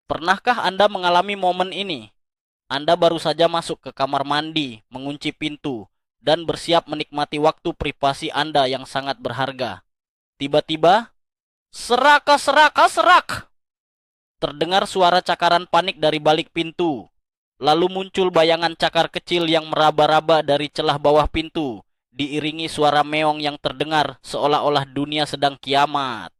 Pernahkah Anda mengalami momen ini? Anda baru saja masuk ke kamar mandi, mengunci pintu, dan bersiap menikmati waktu privasi Anda yang sangat berharga. Tiba-tiba, seraka seraka serak! Terdengar suara cakaran panik dari balik pintu. Lalu muncul bayangan cakar kecil yang meraba-raba dari celah bawah pintu, diiringi suara meong yang terdengar seolah-olah dunia sedang kiamat.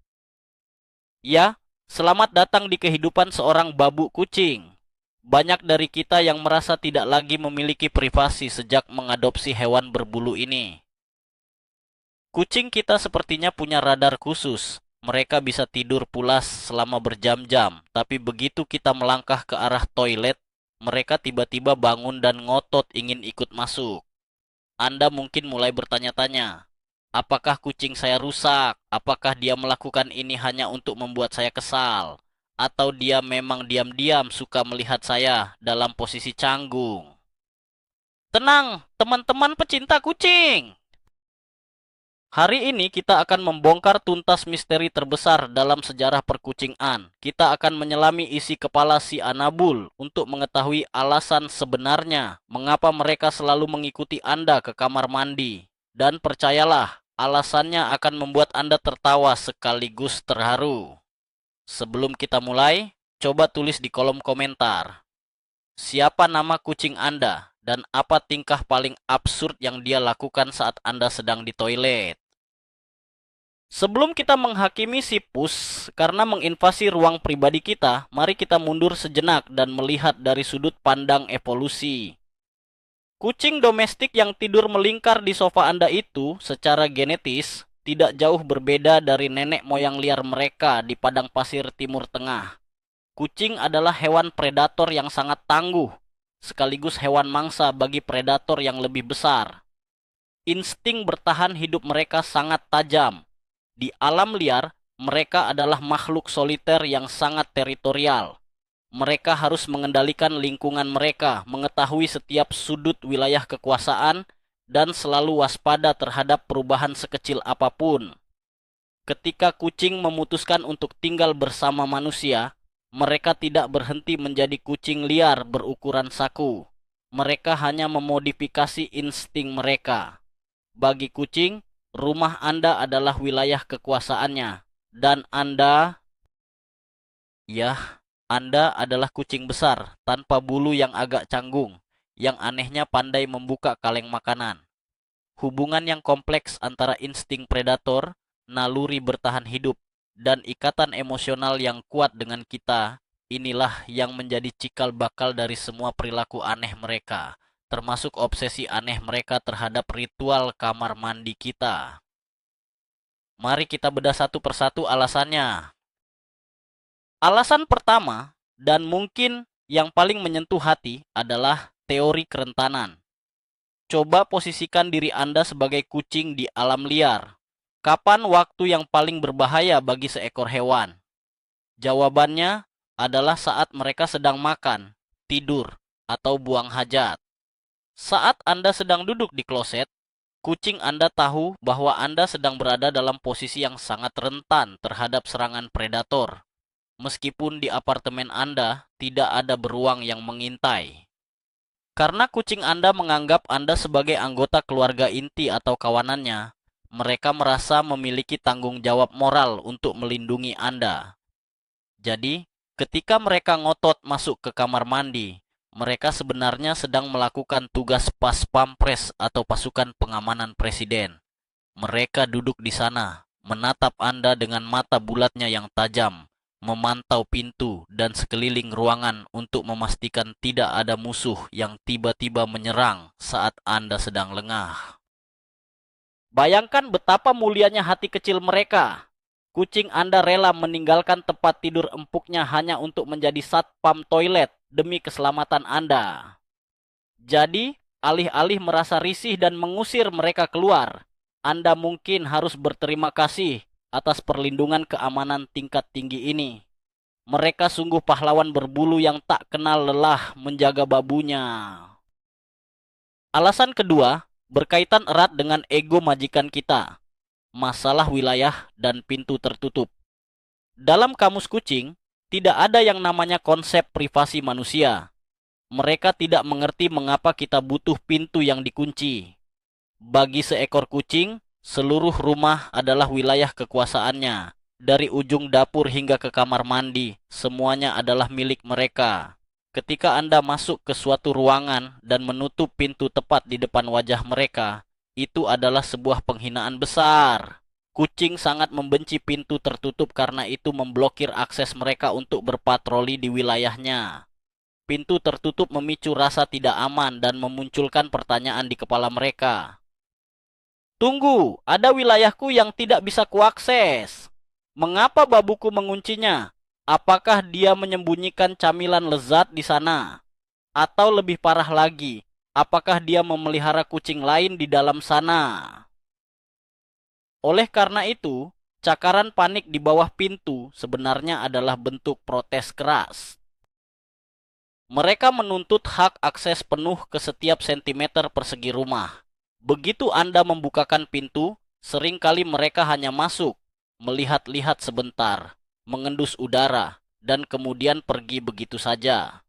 Ya, selamat datang di kehidupan seorang babu kucing. Banyak dari kita yang merasa tidak lagi memiliki privasi sejak mengadopsi hewan berbulu ini. Kucing kita sepertinya punya radar khusus. Mereka bisa tidur pulas selama berjam-jam, tapi begitu kita melangkah ke arah toilet, mereka tiba-tiba bangun dan ngotot ingin ikut masuk. Anda mungkin mulai bertanya-tanya, apakah kucing saya rusak? Apakah dia melakukan ini hanya untuk membuat saya kesal? Atau dia memang diam-diam suka melihat saya dalam posisi canggung? Tenang, teman-teman pecinta kucing! Hari ini kita akan membongkar tuntas misteri terbesar dalam sejarah perkucingan. Kita akan menyelami isi kepala si Anabul untuk mengetahui alasan sebenarnya mengapa mereka selalu mengikuti Anda ke kamar mandi. Dan percayalah, alasannya akan membuat Anda tertawa sekaligus terharu. Sebelum kita mulai, coba tulis di kolom komentar. Siapa nama kucing Anda dan apa tingkah paling absurd yang dia lakukan saat Anda sedang di toilet? Sebelum kita menghakimi si Pus karena menginvasi ruang pribadi kita, mari kita mundur sejenak dan melihat dari sudut pandang evolusi. Kucing domestik yang tidur melingkar di sofa Anda itu secara genetis tidak jauh berbeda dari nenek moyang liar mereka di padang pasir Timur Tengah. Kucing adalah hewan predator yang sangat tangguh, sekaligus hewan mangsa bagi predator yang lebih besar. Insting bertahan hidup mereka sangat tajam. Di alam liar, mereka adalah makhluk soliter yang sangat teritorial. Mereka harus mengendalikan lingkungan mereka, mengetahui setiap sudut wilayah kekuasaan, dan selalu waspada terhadap perubahan sekecil apapun. Ketika kucing memutuskan untuk tinggal bersama manusia, mereka tidak berhenti menjadi kucing liar berukuran saku. Mereka hanya memodifikasi insting mereka. Bagi kucing, rumah Anda adalah wilayah kekuasaannya, dan Anda adalah kucing besar tanpa bulu yang agak canggung, yang anehnya pandai membuka kaleng makanan. Hubungan yang kompleks antara insting predator, naluri bertahan hidup, dan ikatan emosional yang kuat dengan kita, inilah yang menjadi cikal bakal dari semua perilaku aneh mereka, termasuk obsesi aneh mereka terhadap ritual kamar mandi kita. Mari kita bedah satu persatu alasannya. Alasan pertama, dan mungkin yang paling menyentuh hati, adalah teori kerentanan. Coba posisikan diri Anda sebagai kucing di alam liar. Kapan waktu yang paling berbahaya bagi seekor hewan? Jawabannya adalah saat mereka sedang makan, tidur, atau buang hajat. Saat Anda sedang duduk di kloset, kucing Anda tahu bahwa Anda sedang berada dalam posisi yang sangat rentan terhadap serangan predator. Meskipun di apartemen Anda tidak ada beruang yang mengintai. Karena kucing Anda menganggap Anda sebagai anggota keluarga inti atau kawanannya, mereka merasa memiliki tanggung jawab moral untuk melindungi Anda. Jadi, ketika mereka ngotot masuk ke kamar mandi, mereka sebenarnya sedang melakukan tugas pas pampres atau pasukan pengamanan presiden. Mereka duduk di sana, menatap Anda dengan mata bulatnya yang tajam, memantau pintu dan sekeliling ruangan untuk memastikan tidak ada musuh yang tiba-tiba menyerang saat Anda sedang lengah. Bayangkan betapa mulianya hati kecil mereka. Kucing Anda rela meninggalkan tempat tidur empuknya hanya untuk menjadi satpam toilet demi keselamatan Anda. Jadi, alih-alih merasa risih dan mengusir mereka keluar, Anda mungkin harus berterima kasih atas perlindungan keamanan tingkat tinggi ini. Mereka sungguh pahlawan berbulu yang tak kenal lelah menjaga babunya. Alasan kedua berkaitan erat dengan ego majikan kita, masalah wilayah dan pintu tertutup. Dalam kamus kucing, tidak ada yang namanya konsep privasi manusia. Mereka tidak mengerti mengapa kita butuh pintu yang dikunci. Bagi seekor kucing, seluruh rumah adalah wilayah kekuasaannya. Dari ujung dapur hingga ke kamar mandi, semuanya adalah milik mereka. Ketika Anda masuk ke suatu ruangan dan menutup pintu tepat di depan wajah mereka, itu adalah sebuah penghinaan besar. Kucing sangat membenci pintu tertutup karena itu memblokir akses mereka untuk berpatroli di wilayahnya. Pintu tertutup memicu rasa tidak aman dan memunculkan pertanyaan di kepala mereka. Tunggu, ada wilayahku yang tidak bisa kuakses. Mengapa babuku menguncinya? Apakah dia menyembunyikan camilan lezat di sana? Atau lebih parah lagi, apakah dia memelihara kucing lain di dalam sana? Oleh karena itu, cakaran panik di bawah pintu sebenarnya adalah bentuk protes keras. Mereka menuntut hak akses penuh ke setiap sentimeter persegi rumah. Begitu Anda membukakan pintu, seringkali mereka hanya masuk, melihat-lihat sebentar, mengendus udara, dan kemudian pergi begitu saja.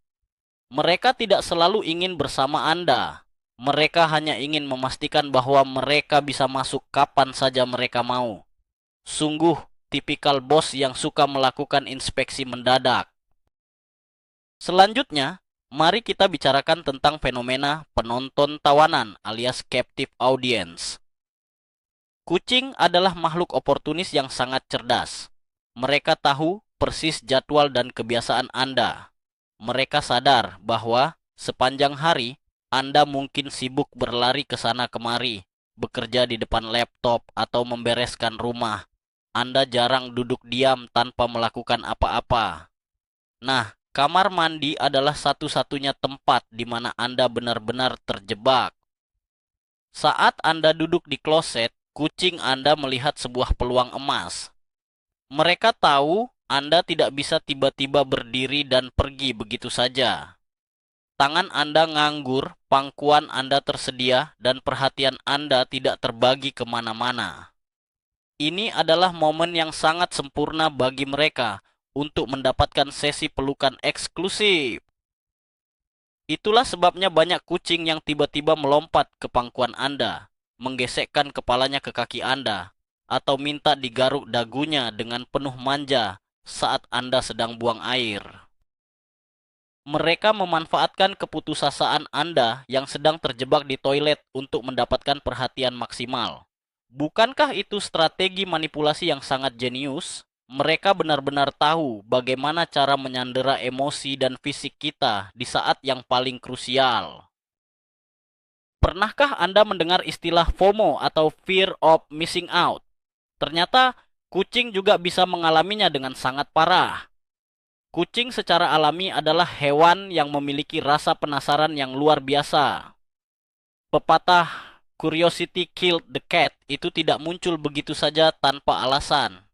Mereka tidak selalu ingin bersama Anda. Mereka hanya ingin memastikan bahwa mereka bisa masuk kapan saja mereka mau. Sungguh tipikal bos yang suka melakukan inspeksi mendadak. Selanjutnya, mari kita bicarakan tentang fenomena penonton tawanan alias captive audience. Kucing adalah makhluk oportunis yang sangat cerdas. Mereka tahu persis jadwal dan kebiasaan Anda. Mereka sadar bahwa sepanjang hari Anda mungkin sibuk berlari ke sana kemari, bekerja di depan laptop atau membereskan rumah. Anda jarang duduk diam tanpa melakukan apa-apa. Nah, kamar mandi adalah satu-satunya tempat di mana Anda benar-benar terjebak. Saat Anda duduk di kloset, kucing Anda melihat sebuah peluang emas. Mereka tahu Anda tidak bisa tiba-tiba berdiri dan pergi begitu saja. Tangan Anda nganggur, pangkuan Anda tersedia, dan perhatian Anda tidak terbagi kemana-mana. Ini adalah momen yang sangat sempurna bagi mereka untuk mendapatkan sesi pelukan eksklusif. Itulah sebabnya banyak kucing yang tiba-tiba melompat ke pangkuan Anda, menggesekkan kepalanya ke kaki Anda, atau minta digaruk dagunya dengan penuh manja saat Anda sedang buang air. Mereka memanfaatkan keputusasaan Anda yang sedang terjebak di toilet untuk mendapatkan perhatian maksimal. Bukankah itu strategi manipulasi yang sangat jenius? Mereka benar-benar tahu bagaimana cara menyandera emosi dan fisik kita di saat yang paling krusial. Pernahkah Anda mendengar istilah FOMO atau Fear of Missing Out? Ternyata kucing juga bisa mengalaminya dengan sangat parah. Kucing secara alami adalah hewan yang memiliki rasa penasaran yang luar biasa. Pepatah "Curiosity killed the cat" itu tidak muncul begitu saja tanpa alasan.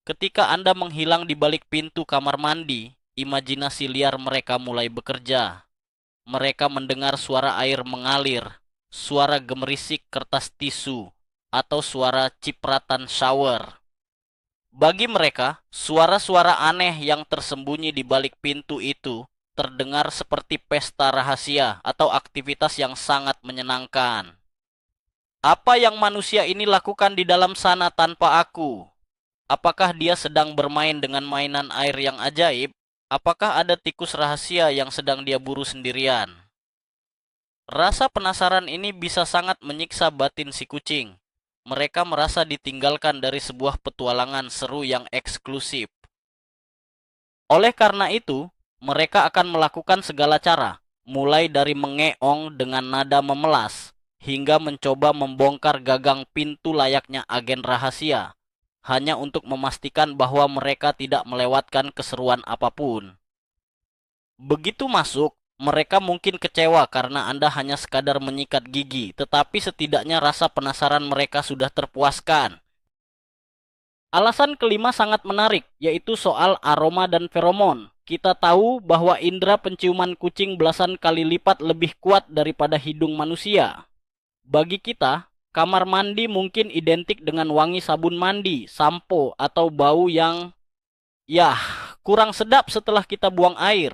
Ketika Anda menghilang di balik pintu kamar mandi, imajinasi liar mereka mulai bekerja. Mereka mendengar suara air mengalir, suara gemerisik kertas tisu, atau suara cipratan shower. Bagi mereka, suara-suara aneh yang tersembunyi di balik pintu itu terdengar seperti pesta rahasia atau aktivitas yang sangat menyenangkan. Apa yang manusia ini lakukan di dalam sana tanpa aku? Apakah dia sedang bermain dengan mainan air yang ajaib? Apakah ada tikus rahasia yang sedang dia buru sendirian? Rasa penasaran ini bisa sangat menyiksa batin si kucing. Mereka merasa ditinggalkan dari sebuah petualangan seru yang eksklusif. Oleh karena itu, mereka akan melakukan segala cara, mulai dari mengeong dengan nada memelas, hingga mencoba membongkar gagang pintu layaknya agen rahasia, hanya untuk memastikan bahwa mereka tidak melewatkan keseruan apapun. Begitu masuk, mereka mungkin kecewa karena Anda hanya sekadar menyikat gigi, tetapi setidaknya rasa penasaran mereka sudah terpuaskan. Alasan kelima sangat menarik, yaitu soal aroma dan feromon. Kita tahu bahwa indera penciuman kucing belasan kali lipat lebih kuat daripada hidung manusia. Bagi kita, kamar mandi mungkin identik dengan wangi sabun mandi, sampo, atau bau yang, kurang sedap setelah kita buang air.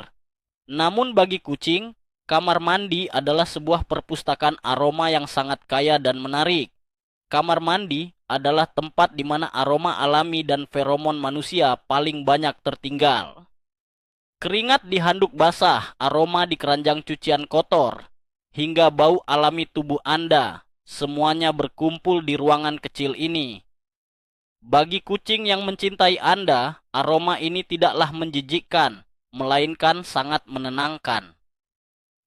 Namun bagi kucing, kamar mandi adalah sebuah perpustakaan aroma yang sangat kaya dan menarik. Kamar mandi adalah tempat di mana aroma alami dan feromon manusia paling banyak tertinggal. Keringat di handuk basah, aroma di keranjang cucian kotor, hingga bau alami tubuh Anda, semuanya berkumpul di ruangan kecil ini. Bagi kucing yang mencintai Anda, aroma ini tidaklah menjijikkan, melainkan sangat menenangkan.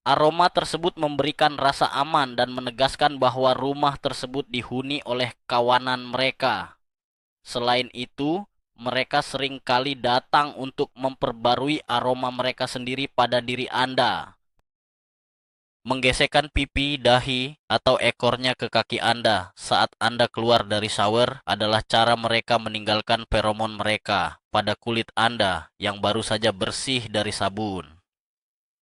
Aroma tersebut memberikan rasa aman dan menegaskan bahwa rumah tersebut dihuni oleh kawanan mereka. Selain itu, mereka sering kali datang untuk memperbarui aroma mereka sendiri pada diri Anda. Menggesekkan pipi, dahi, atau ekornya ke kaki Anda saat Anda keluar dari shower adalah cara mereka meninggalkan feromon mereka pada kulit Anda yang baru saja bersih dari sabun.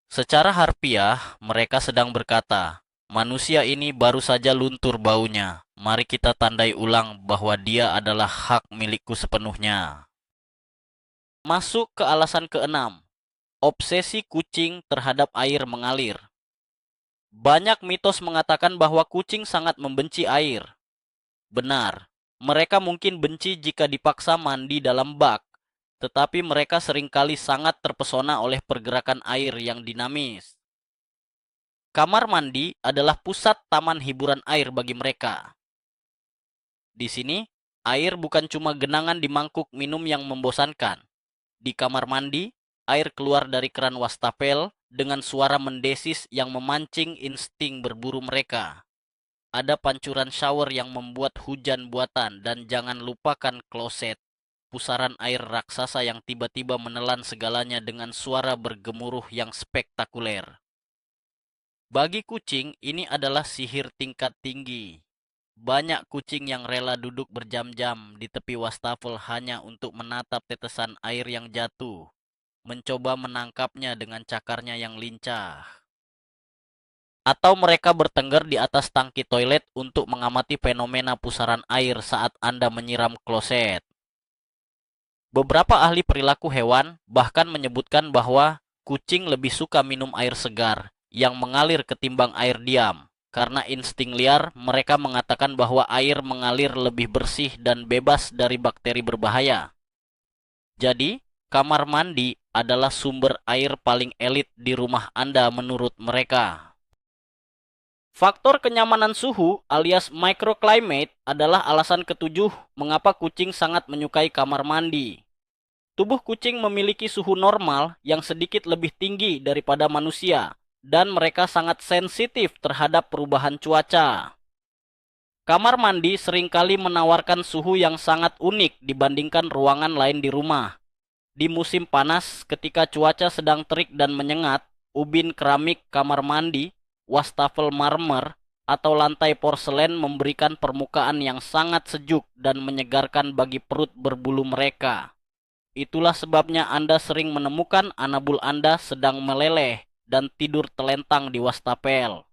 Secara harfiah, mereka sedang berkata, manusia ini baru saja luntur baunya. Mari kita tandai ulang bahwa dia adalah hak milikku sepenuhnya. Masuk ke alasan keenam, obsesi kucing terhadap air mengalir. Banyak mitos mengatakan bahwa kucing sangat membenci air. Benar, mereka mungkin benci jika dipaksa mandi dalam bak. Tetapi mereka seringkali sangat terpesona oleh pergerakan air yang dinamis. Kamar mandi adalah pusat taman hiburan air bagi mereka. Di sini, air bukan cuma genangan di mangkuk minum yang membosankan. Di kamar mandi, air keluar dari keran wastafel dengan suara mendesis yang memancing insting berburu mereka. Ada pancuran shower yang membuat hujan buatan, dan jangan lupakan kloset. Pusaran air raksasa yang tiba-tiba menelan segalanya dengan suara bergemuruh yang spektakuler. Bagi kucing, ini adalah sihir tingkat tinggi. Banyak kucing yang rela duduk berjam-jam di tepi wastafel hanya untuk menatap tetesan air yang jatuh, mencoba menangkapnya dengan cakarnya yang lincah. Atau mereka bertengger di atas tangki toilet untuk mengamati fenomena pusaran air saat Anda menyiram kloset. Beberapa ahli perilaku hewan bahkan menyebutkan bahwa kucing lebih suka minum air segar yang mengalir ketimbang air diam. Karena insting liar, mereka mengatakan bahwa air mengalir lebih bersih dan bebas dari bakteri berbahaya. Jadi, kamar mandi adalah sumber air paling elit di rumah Anda menurut mereka. Faktor kenyamanan suhu alias microclimate adalah alasan ketujuh mengapa kucing sangat menyukai kamar mandi. Tubuh kucing memiliki suhu normal yang sedikit lebih tinggi daripada manusia, dan mereka sangat sensitif terhadap perubahan cuaca. Kamar mandi seringkali menawarkan suhu yang sangat unik dibandingkan ruangan lain di rumah. Di musim panas, ketika cuaca sedang terik dan menyengat, ubin keramik kamar mandi, wastafel marmer, atau lantai porselen memberikan permukaan yang sangat sejuk dan menyegarkan bagi perut berbulu mereka. Itulah sebabnya Anda sering menemukan anabul Anda sedang meleleh dan tidur telentang di wastafel.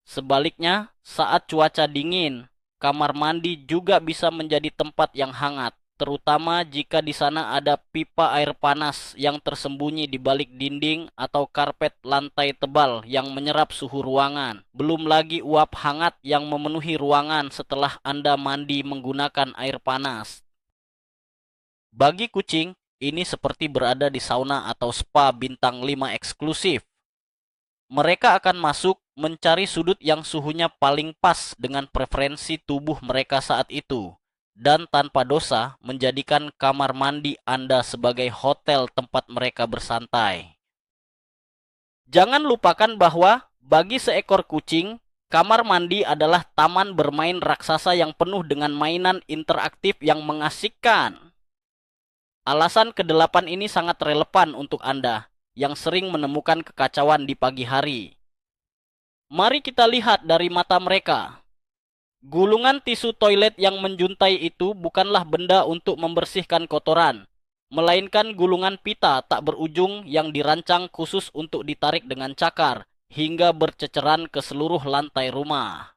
Sebaliknya, saat cuaca dingin, kamar mandi juga bisa menjadi tempat yang hangat, terutama jika di sana ada pipa air panas yang tersembunyi di balik dinding atau karpet lantai tebal yang menyerap suhu ruangan. Belum lagi uap hangat yang memenuhi ruangan setelah Anda mandi menggunakan air panas. Bagi kucing, ini seperti berada di sauna atau spa bintang 5 eksklusif. Mereka akan masuk mencari sudut yang suhunya paling pas dengan preferensi tubuh mereka saat itu, dan tanpa dosa menjadikan kamar mandi Anda sebagai hotel tempat mereka bersantai. Jangan lupakan bahwa bagi seekor kucing, kamar mandi adalah taman bermain raksasa yang penuh dengan mainan interaktif yang mengasihkan. Alasan kedelapan ini sangat relevan untuk Anda yang sering menemukan kekacauan di pagi hari. Mari kita lihat dari mata mereka. Gulungan tisu toilet yang menjuntai itu bukanlah benda untuk membersihkan kotoran, melainkan gulungan pita tak berujung yang dirancang khusus untuk ditarik dengan cakar hingga berceceran ke seluruh lantai rumah.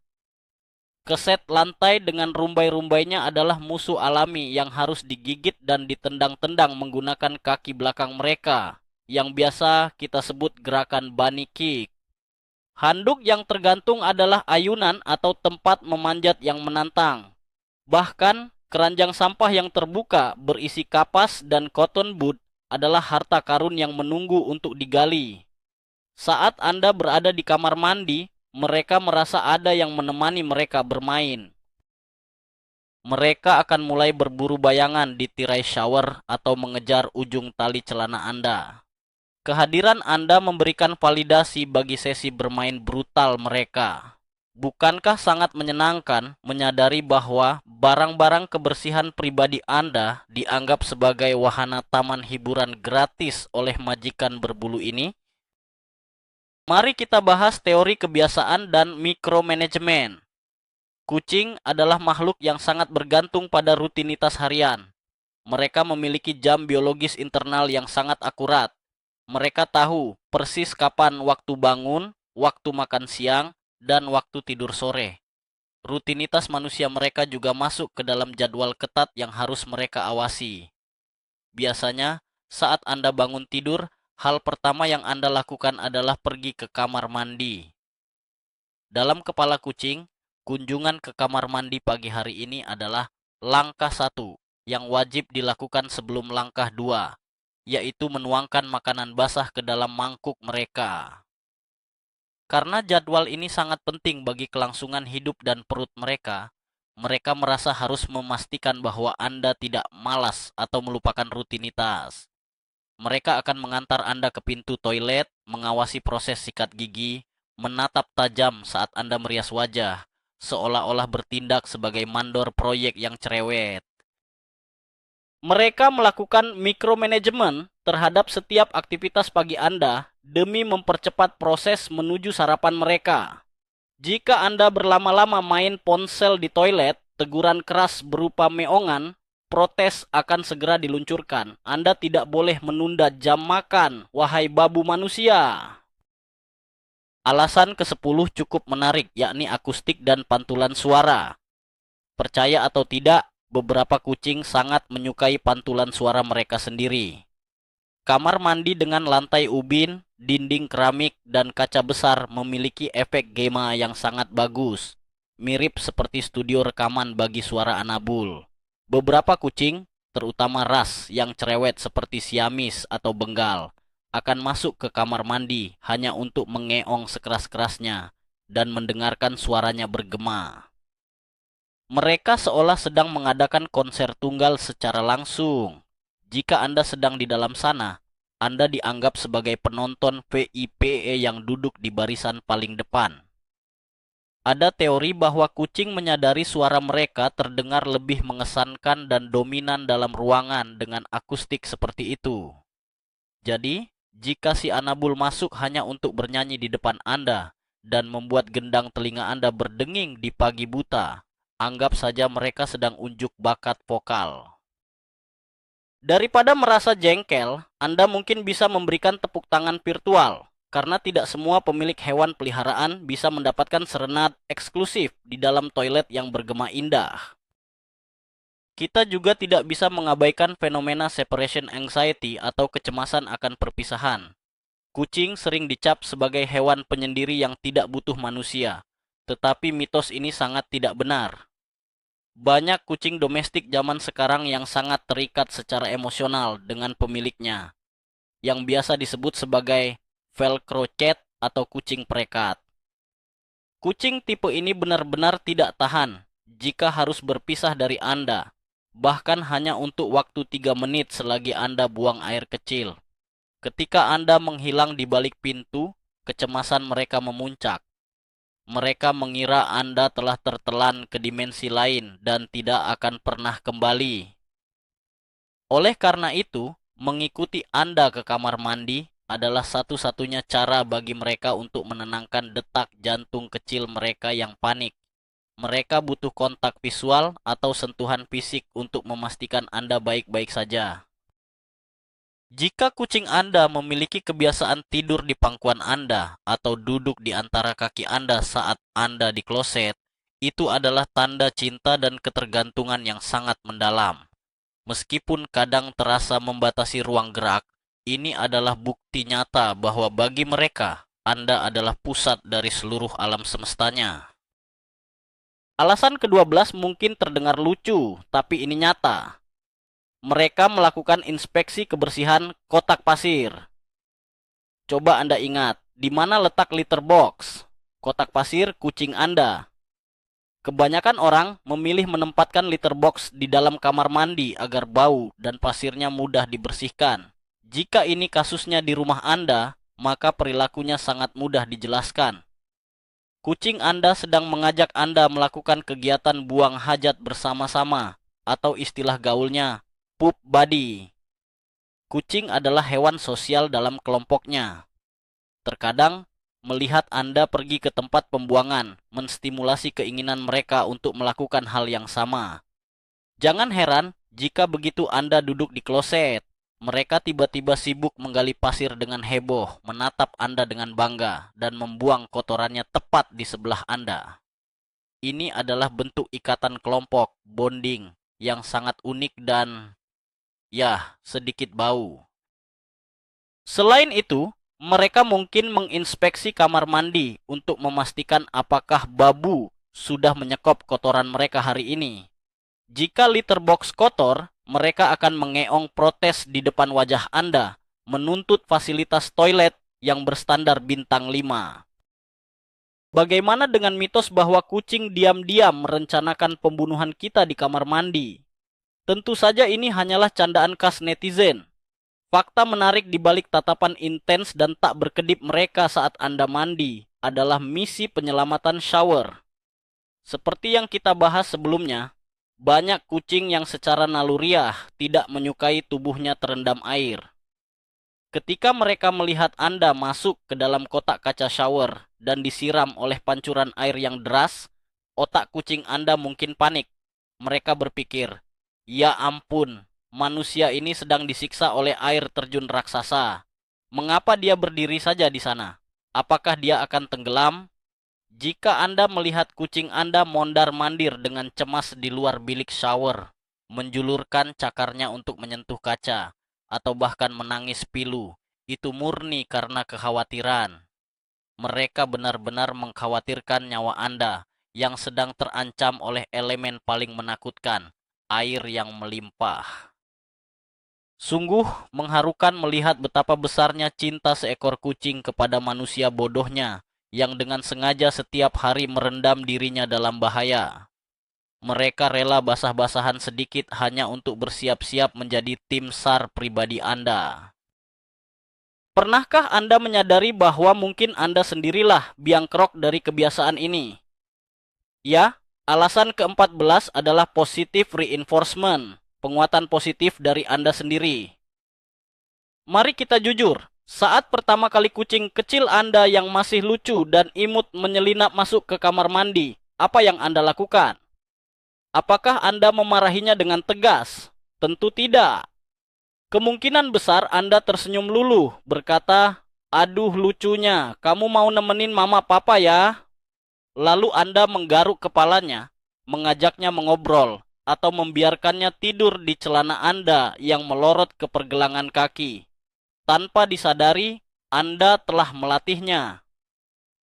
Keset lantai dengan rumbai-rumbainya adalah musuh alami yang harus digigit dan ditendang-tendang menggunakan kaki belakang mereka, yang biasa kita sebut gerakan bunny kick. Handuk yang tergantung adalah ayunan atau tempat memanjat yang menantang. Bahkan, keranjang sampah yang terbuka berisi kapas dan cotton bud adalah harta karun yang menunggu untuk digali. Saat Anda berada di kamar mandi, mereka merasa ada yang menemani mereka bermain. Mereka akan mulai berburu bayangan di tirai shower atau mengejar ujung tali celana Anda. Kehadiran Anda memberikan validasi bagi sesi bermain brutal mereka. Bukankah sangat menyenangkan menyadari bahwa barang-barang kebersihan pribadi Anda dianggap sebagai wahana taman hiburan gratis oleh majikan berbulu ini? Mari kita bahas teori kebiasaan dan mikromanajemen. Kucing adalah makhluk yang sangat bergantung pada rutinitas harian. Mereka memiliki jam biologis internal yang sangat akurat. Mereka tahu persis kapan waktu bangun, waktu makan siang, dan waktu tidur sore. Rutinitas manusia mereka juga masuk ke dalam jadwal ketat yang harus mereka awasi. Biasanya, saat Anda bangun tidur, hal pertama yang Anda lakukan adalah pergi ke kamar mandi. Dalam kepala kucing, kunjungan ke kamar mandi pagi hari ini adalah langkah 1 yang wajib dilakukan sebelum langkah 2, yaitu menuangkan makanan basah ke dalam mangkuk mereka. Karena jadwal ini sangat penting bagi kelangsungan hidup dan perut mereka, mereka merasa harus memastikan bahwa Anda tidak malas atau melupakan rutinitas. Mereka akan mengantar Anda ke pintu toilet, mengawasi proses sikat gigi, menatap tajam saat Anda merias wajah, seolah-olah bertindak sebagai mandor proyek yang cerewet. Mereka melakukan mikromanajemen terhadap setiap aktivitas pagi Anda demi mempercepat proses menuju sarapan mereka. Jika Anda berlama-lama main ponsel di toilet, teguran keras berupa meongan, protes akan segera diluncurkan. Anda tidak boleh menunda jam makan, wahai babu manusia. Alasan ke-10 cukup menarik, yakni akustik dan pantulan suara. Percaya atau tidak, beberapa kucing sangat menyukai pantulan suara mereka sendiri. Kamar mandi dengan lantai ubin, dinding keramik, dan kaca besar memiliki efek gema yang sangat bagus, mirip seperti studio rekaman bagi suara anabul. Beberapa kucing, terutama ras yang cerewet seperti Siamis atau Bengal, akan masuk ke kamar mandi hanya untuk mengeong sekeras-kerasnya dan mendengarkan suaranya bergema. Mereka seolah sedang mengadakan konser tunggal secara langsung. Jika Anda sedang di dalam sana, Anda dianggap sebagai penonton VIP yang duduk di barisan paling depan. Ada teori bahwa kucing menyadari suara mereka terdengar lebih mengesankan dan dominan dalam ruangan dengan akustik seperti itu. Jadi, jika si Anabul masuk hanya untuk bernyanyi di depan Anda dan membuat gendang telinga Anda berdenging di pagi buta, anggap saja mereka sedang unjuk bakat vokal. Daripada merasa jengkel, Anda mungkin bisa memberikan tepuk tangan virtual, karena tidak semua pemilik hewan peliharaan bisa mendapatkan serenad eksklusif di dalam toilet yang bergema indah. Kita juga tidak bisa mengabaikan fenomena separation anxiety atau kecemasan akan perpisahan. Kucing sering dicap sebagai hewan penyendiri yang tidak butuh manusia, tetapi mitos ini sangat tidak benar. Banyak kucing domestik zaman sekarang yang sangat terikat secara emosional dengan pemiliknya, yang biasa disebut sebagai Velcro cat atau kucing perekat. Kucing tipe ini benar-benar tidak tahan jika harus berpisah dari Anda, bahkan hanya untuk waktu 3 menit selagi Anda buang air kecil. Ketika Anda menghilang di balik pintu, kecemasan mereka memuncak. Mereka mengira Anda telah tertelan ke dimensi lain dan tidak akan pernah kembali. Oleh karena itu, mengikuti Anda ke kamar mandi adalah satu-satunya cara bagi mereka untuk menenangkan detak jantung kecil mereka yang panik. Mereka butuh kontak visual atau sentuhan fisik untuk memastikan Anda baik-baik saja. Jika kucing Anda memiliki kebiasaan tidur di pangkuan Anda atau duduk di antara kaki Anda saat Anda di kloset, Itu adalah tanda cinta dan ketergantungan yang sangat mendalam. Meskipun kadang terasa membatasi ruang gerak, ini adalah bukti nyata bahwa bagi mereka, Anda adalah pusat dari seluruh alam semestanya. Alasan ke-12 mungkin terdengar lucu, tapi ini nyata. Mereka melakukan inspeksi kebersihan kotak pasir. Coba Anda ingat, di mana letak litter box, kotak pasir kucing Anda. Kebanyakan orang memilih menempatkan litter box di dalam kamar mandi agar bau dan pasirnya mudah dibersihkan. Jika ini kasusnya di rumah Anda, maka perilakunya sangat mudah dijelaskan. Kucing Anda sedang mengajak Anda melakukan kegiatan buang hajat bersama-sama, atau istilah gaulnya, poop buddy. Kucing adalah hewan sosial dalam kelompoknya. Terkadang, melihat Anda pergi ke tempat pembuangan menstimulasi keinginan mereka untuk melakukan hal yang sama. Jangan heran jika begitu Anda duduk di kloset, mereka tiba-tiba sibuk menggali pasir dengan heboh, menatap Anda dengan bangga, dan membuang kotorannya tepat di sebelah Anda. Ini adalah bentuk ikatan kelompok, bonding, yang sangat unik dan, ya, sedikit bau. Selain itu, mereka mungkin menginspeksi kamar mandi untuk memastikan apakah babu sudah menyekop kotoran mereka hari ini. Jika litter box kotor, mereka akan mengeong protes di depan wajah Anda, menuntut fasilitas toilet yang berstandar bintang 5. Bagaimana dengan mitos bahwa kucing diam-diam merencanakan pembunuhan kita di kamar mandi? Tentu saja ini hanyalah candaan khas netizen. Fakta menarik di balik tatapan intens dan tak berkedip mereka saat Anda mandi adalah misi penyelamatan shower. Seperti yang kita bahas sebelumnya, banyak kucing yang secara naluriah tidak menyukai tubuhnya terendam air. Ketika mereka melihat Anda masuk ke dalam kotak kaca shower dan disiram oleh pancuran air yang deras, otak kucing Anda mungkin panik. Mereka berpikir, "Ya ampun, manusia ini sedang disiksa oleh air terjun raksasa. Mengapa dia berdiri saja di sana? Apakah dia akan tenggelam?" Jika Anda melihat kucing Anda mondar-mandir dengan cemas di luar bilik shower, menjulurkan cakarnya untuk menyentuh kaca, atau bahkan menangis pilu, itu murni karena kekhawatiran. Mereka benar-benar mengkhawatirkan nyawa Anda yang sedang terancam oleh elemen paling menakutkan, air yang melimpah. Sungguh mengharukan melihat betapa besarnya cinta seekor kucing kepada manusia bodohnya yang dengan sengaja setiap hari merendam dirinya dalam bahaya. Mereka rela basah-basahan sedikit hanya untuk bersiap-siap menjadi tim SAR pribadi Anda. Pernahkah Anda menyadari bahwa mungkin Anda sendirilah biang kerok dari kebiasaan ini? Ya, alasan ke-14 adalah positive reinforcement, penguatan positif dari Anda sendiri. Mari kita jujur, saat pertama kali kucing kecil Anda yang masih lucu dan imut menyelinap masuk ke kamar mandi, apa yang Anda lakukan? Apakah Anda memarahinya dengan tegas? Tentu tidak. Kemungkinan besar Anda tersenyum luluh, berkata, "Aduh lucunya, kamu mau nemenin mama papa ya?" Lalu Anda menggaruk kepalanya, mengajaknya mengobrol, atau membiarkannya tidur di celana Anda yang melorot ke pergelangan kaki. Tanpa disadari, Anda telah melatihnya.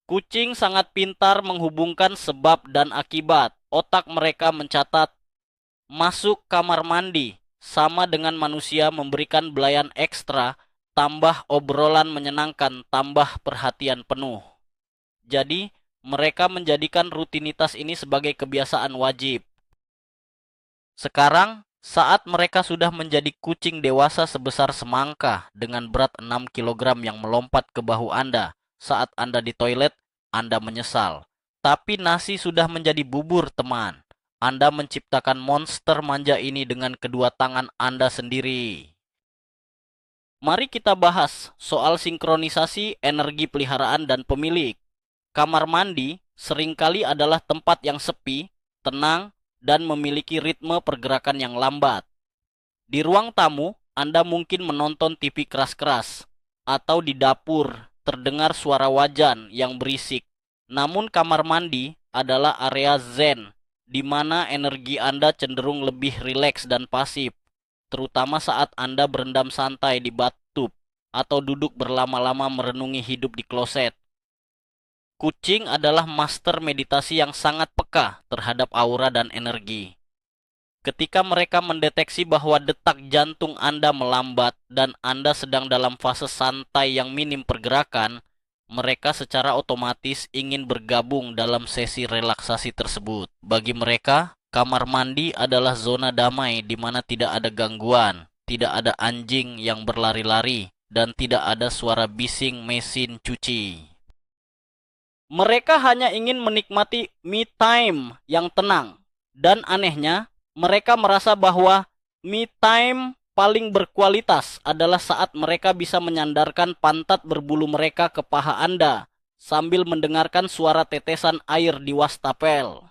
Kucing sangat pintar menghubungkan sebab dan akibat. Otak mereka mencatat, masuk kamar mandi, sama dengan manusia memberikan belayan ekstra, tambah obrolan menyenangkan, tambah perhatian penuh. Jadi, mereka menjadikan rutinitas ini sebagai kebiasaan wajib. Sekarang, saat mereka sudah menjadi kucing dewasa sebesar semangka dengan berat 6 kilogram yang melompat ke bahu Anda saat Anda di toilet, Anda menyesal. Tapi nasi sudah menjadi bubur, teman. Anda menciptakan monster manja ini dengan kedua tangan Anda sendiri. Mari kita bahas soal sinkronisasi energi peliharaan dan pemilik. Kamar mandi seringkali adalah tempat yang sepi, tenang, dan memiliki ritme pergerakan yang lambat. Di ruang tamu, Anda mungkin menonton TV keras-keras, atau di dapur terdengar suara wajan yang berisik. Namun kamar mandi adalah area zen, di mana energi Anda cenderung lebih rileks dan pasif, terutama saat Anda berendam santai di bathtub atau duduk berlama-lama merenungi hidup di kloset. Kucing adalah master meditasi yang sangat peka terhadap aura dan energi. Ketika mereka mendeteksi bahwa detak jantung Anda melambat dan Anda sedang dalam fase santai yang minim pergerakan, mereka secara otomatis ingin bergabung dalam sesi relaksasi tersebut. Bagi mereka, kamar mandi adalah zona damai di mana tidak ada gangguan, tidak ada anjing yang berlari-lari, dan tidak ada suara bising mesin cuci. Mereka hanya ingin menikmati me time yang tenang, dan anehnya, mereka merasa bahwa me time paling berkualitas adalah saat mereka bisa menyandarkan pantat berbulu mereka ke paha Anda sambil mendengarkan suara tetesan air di wastafel.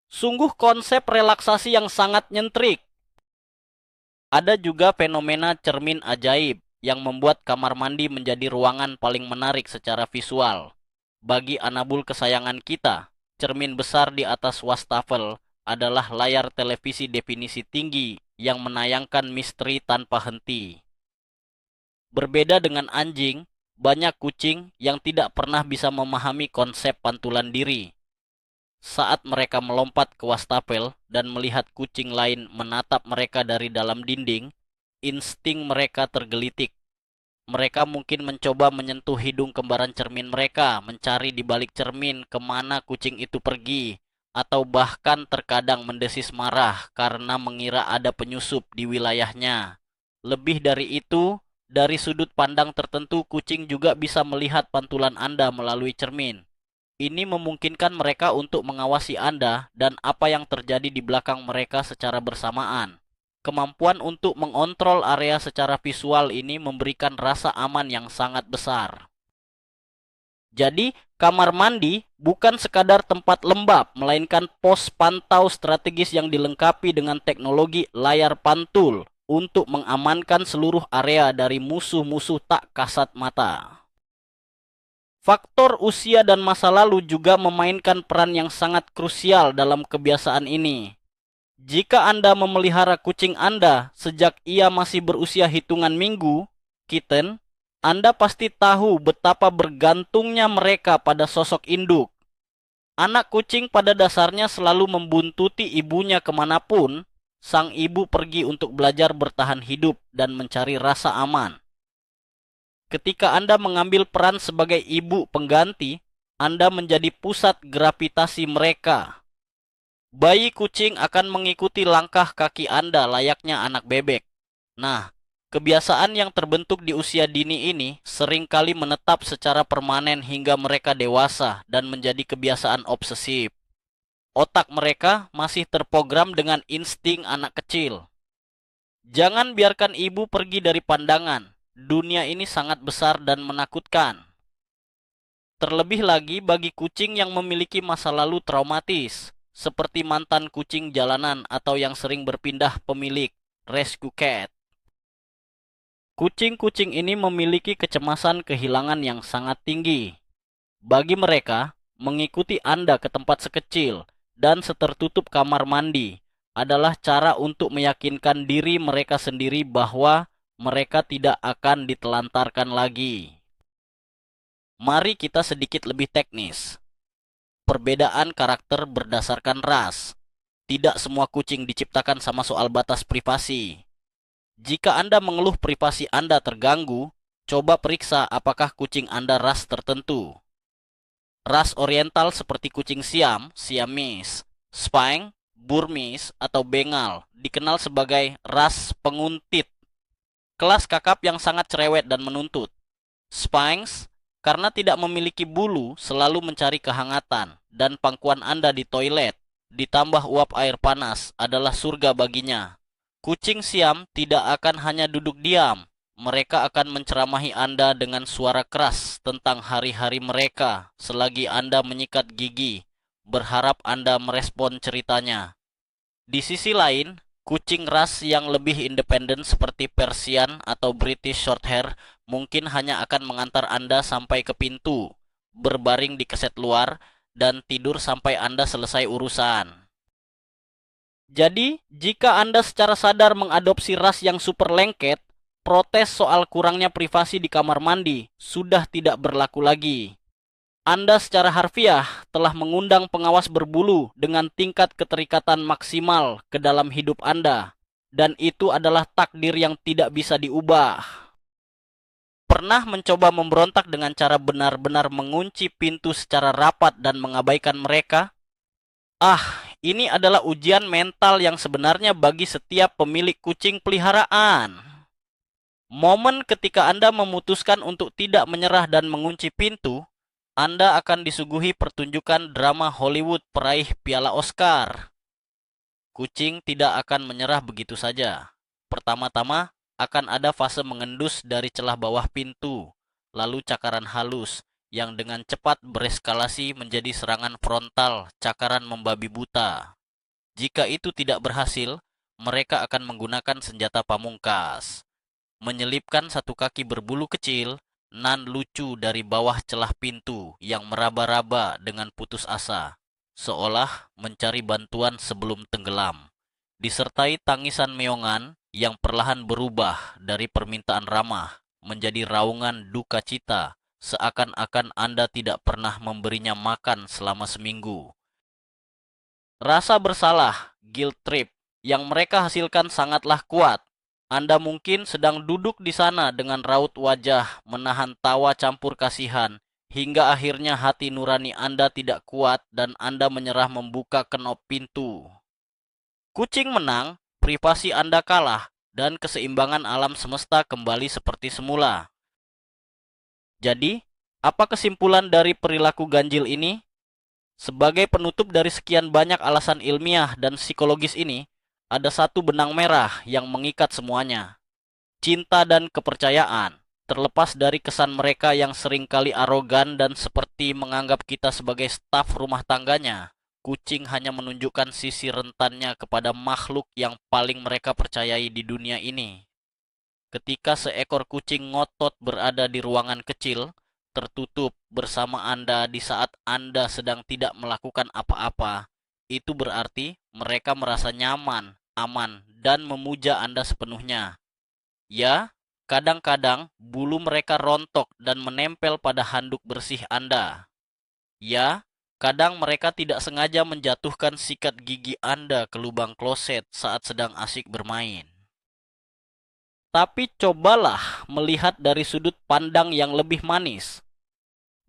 Sungguh konsep relaksasi yang sangat nyentrik. Ada juga fenomena cermin ajaib yang membuat kamar mandi menjadi ruangan paling menarik secara visual. Bagi anabul kesayangan kita, cermin besar di atas wastafel adalah layar televisi definisi tinggi yang menayangkan misteri tanpa henti. Berbeda dengan anjing, banyak kucing yang tidak pernah bisa memahami konsep pantulan diri. Saat mereka melompat ke wastafel dan melihat kucing lain menatap mereka dari dalam dinding, insting mereka tergelitik. Mereka mungkin mencoba menyentuh hidung kembaran cermin mereka, mencari di balik cermin kemana kucing itu pergi, atau bahkan terkadang mendesis marah karena mengira ada penyusup di wilayahnya. Lebih dari itu, dari sudut pandang tertentu kucing juga bisa melihat pantulan Anda melalui cermin. Ini memungkinkan mereka untuk mengawasi Anda dan apa yang terjadi di belakang mereka secara bersamaan. Kemampuan untuk mengontrol area secara visual ini memberikan rasa aman yang sangat besar. Jadi, kamar mandi bukan sekadar tempat lembab, melainkan pos pantau strategis yang dilengkapi dengan teknologi layar pantul untuk mengamankan seluruh area dari musuh-musuh tak kasat mata. Faktor usia dan masa lalu juga memainkan peran yang sangat krusial dalam kebiasaan ini. Jika Anda memelihara kucing Anda sejak ia masih berusia hitungan minggu, kitten, Anda pasti tahu betapa bergantungnya mereka pada sosok induk. Anak kucing pada dasarnya selalu membuntuti ibunya kemanapun sang ibu pergi untuk belajar bertahan hidup dan mencari rasa aman. Ketika Anda mengambil peran sebagai ibu pengganti, Anda menjadi pusat gravitasi mereka. Bayi kucing akan mengikuti langkah kaki Anda layaknya anak bebek. Nah, kebiasaan yang terbentuk di usia dini ini seringkali menetap secara permanen hingga mereka dewasa dan menjadi kebiasaan obsesif. Otak mereka masih terprogram dengan insting anak kecil. Jangan biarkan ibu pergi dari pandangan. Dunia ini sangat besar dan menakutkan. Terlebih lagi bagi kucing yang memiliki masa lalu traumatis, seperti mantan kucing jalanan atau yang sering berpindah pemilik, rescue cat. Kucing-kucing ini memiliki kecemasan kehilangan yang sangat tinggi. Bagi mereka, mengikuti Anda ke tempat sekecil dan setertutup kamar mandi adalah cara untuk meyakinkan diri mereka sendiri bahwa mereka tidak akan ditelantarkan lagi. Mari kita sedikit lebih teknis. Perbedaan karakter berdasarkan ras. Tidak semua kucing diciptakan sama soal batas privasi. Jika Anda mengeluh privasi Anda terganggu, coba periksa apakah kucing Anda ras tertentu. Ras oriental seperti kucing Siam, Siamese, Sphinx, Burmese, atau Bengal dikenal sebagai ras penguntit. Kelas kakap yang sangat cerewet dan menuntut. Sphinx karena tidak memiliki bulu, selalu mencari kehangatan, dan pangkuan Anda di toilet, ditambah uap air panas, adalah surga baginya. Kucing Siam tidak akan hanya duduk diam, mereka akan menceramahi Anda dengan suara keras tentang hari-hari mereka, selagi Anda menyikat gigi, berharap Anda merespon ceritanya. Di sisi lain, kucing ras yang lebih independen seperti Persian atau British Shorthair mungkin hanya akan mengantar Anda sampai ke pintu, berbaring di keset luar, dan tidur sampai Anda selesai urusan. Jadi, jika Anda secara sadar mengadopsi ras yang super lengket, protes soal kurangnya privasi di kamar mandi sudah tidak berlaku lagi. Anda secara harfiah telah mengundang pengawas berbulu dengan tingkat keterikatan maksimal ke dalam hidup Anda, dan itu adalah takdir yang tidak bisa diubah. Pernah mencoba memberontak dengan cara benar-benar mengunci pintu secara rapat dan mengabaikan mereka? Ini adalah ujian mental yang sebenarnya bagi setiap pemilik kucing peliharaan. Momen ketika Anda memutuskan untuk tidak menyerah dan mengunci pintu, Anda akan disuguhi pertunjukan drama Hollywood peraih piala Oscar. Kucing tidak akan menyerah begitu saja. Pertama-tama, akan ada fase mengendus dari celah bawah pintu, lalu cakaran halus, yang dengan cepat bereskalasi menjadi serangan frontal, cakaran membabi buta. Jika itu tidak berhasil, mereka akan menggunakan senjata pamungkas. Menyelipkan satu kaki berbulu kecil, nan lucu dari bawah celah pintu yang meraba-raba dengan putus asa, seolah mencari bantuan sebelum tenggelam. Disertai tangisan meongan yang perlahan berubah dari permintaan ramah menjadi raungan duka cita, seakan-akan Anda tidak pernah memberinya makan selama seminggu. Rasa bersalah, guilt trip, yang mereka hasilkan sangatlah kuat. Anda mungkin sedang duduk di sana dengan raut wajah, menahan tawa campur kasihan, hingga akhirnya hati nurani Anda tidak kuat dan Anda menyerah membuka kenop pintu. Kucing menang, privasi Anda kalah, dan keseimbangan alam semesta kembali seperti semula. Jadi, apa kesimpulan dari perilaku ganjil ini? Sebagai penutup dari sekian banyak alasan ilmiah dan psikologis ini, ada satu benang merah yang mengikat semuanya. Cinta dan kepercayaan. Terlepas dari kesan mereka yang seringkali arogan dan seperti menganggap kita sebagai staf rumah tangganya, kucing hanya menunjukkan sisi rentannya kepada makhluk yang paling mereka percayai di dunia ini. Ketika seekor kucing ngotot berada di ruangan kecil, tertutup bersama Anda di saat Anda sedang tidak melakukan apa-apa, itu berarti mereka merasa nyaman, aman, dan memuja Anda sepenuhnya. Ya, kadang-kadang bulu mereka rontok dan menempel pada handuk bersih Anda. Ya, kadang mereka tidak sengaja menjatuhkan sikat gigi Anda ke lubang kloset saat sedang asik bermain. Tapi cobalah melihat dari sudut pandang yang lebih manis.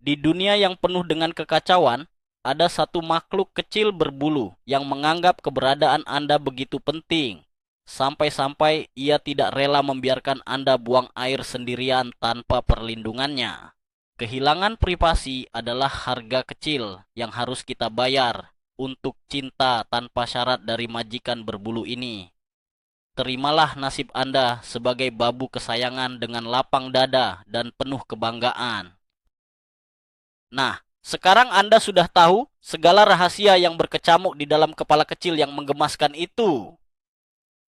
Di dunia yang penuh dengan kekacauan, ada satu makhluk kecil berbulu yang menganggap keberadaan Anda begitu penting, sampai-sampai ia tidak rela membiarkan Anda buang air sendirian tanpa perlindungannya. Kehilangan privasi adalah harga kecil yang harus kita bayar untuk cinta tanpa syarat dari majikan berbulu ini. Terimalah nasib Anda sebagai babu kesayangan dengan lapang dada dan penuh kebanggaan. Nah, sekarang Anda sudah tahu segala rahasia yang berkecamuk di dalam kepala kecil yang menggemaskan itu.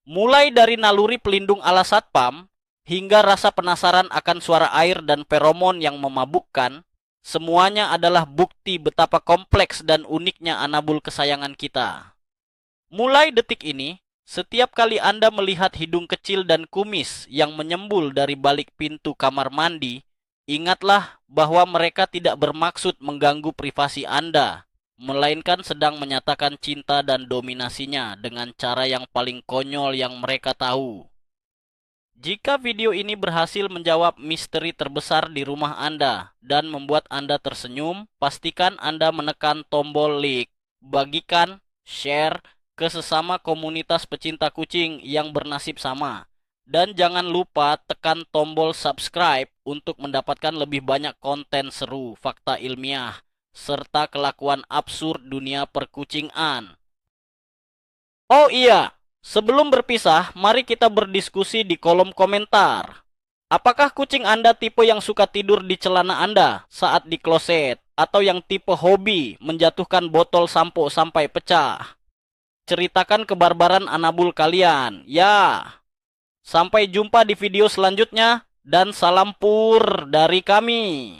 Mulai dari naluri pelindung ala satpam, hingga rasa penasaran akan suara air dan feromon yang memabukkan, semuanya adalah bukti betapa kompleks dan uniknya anabul kesayangan kita. Mulai detik ini, setiap kali Anda melihat hidung kecil dan kumis yang menyembul dari balik pintu kamar mandi, ingatlah bahwa mereka tidak bermaksud mengganggu privasi Anda, melainkan sedang menyatakan cinta dan dominasinya dengan cara yang paling konyol yang mereka tahu. Jika video ini berhasil menjawab misteri terbesar di rumah Anda dan membuat Anda tersenyum, pastikan Anda menekan tombol like, bagikan, share, ke sesama komunitas pecinta kucing yang bernasib sama. Dan jangan lupa tekan tombol subscribe untuk mendapatkan lebih banyak konten seru, fakta ilmiah, serta kelakuan absurd dunia perkucingan. Oh iya, sebelum berpisah, mari kita berdiskusi di kolom komentar. Apakah kucing Anda tipe yang suka tidur di celana Anda saat di kloset? Atau yang tipe hobi menjatuhkan botol sampo sampai pecah? Ceritakan kebarbaran anabul kalian. Ya, sampai jumpa di video selanjutnya dan salam pur dari kami.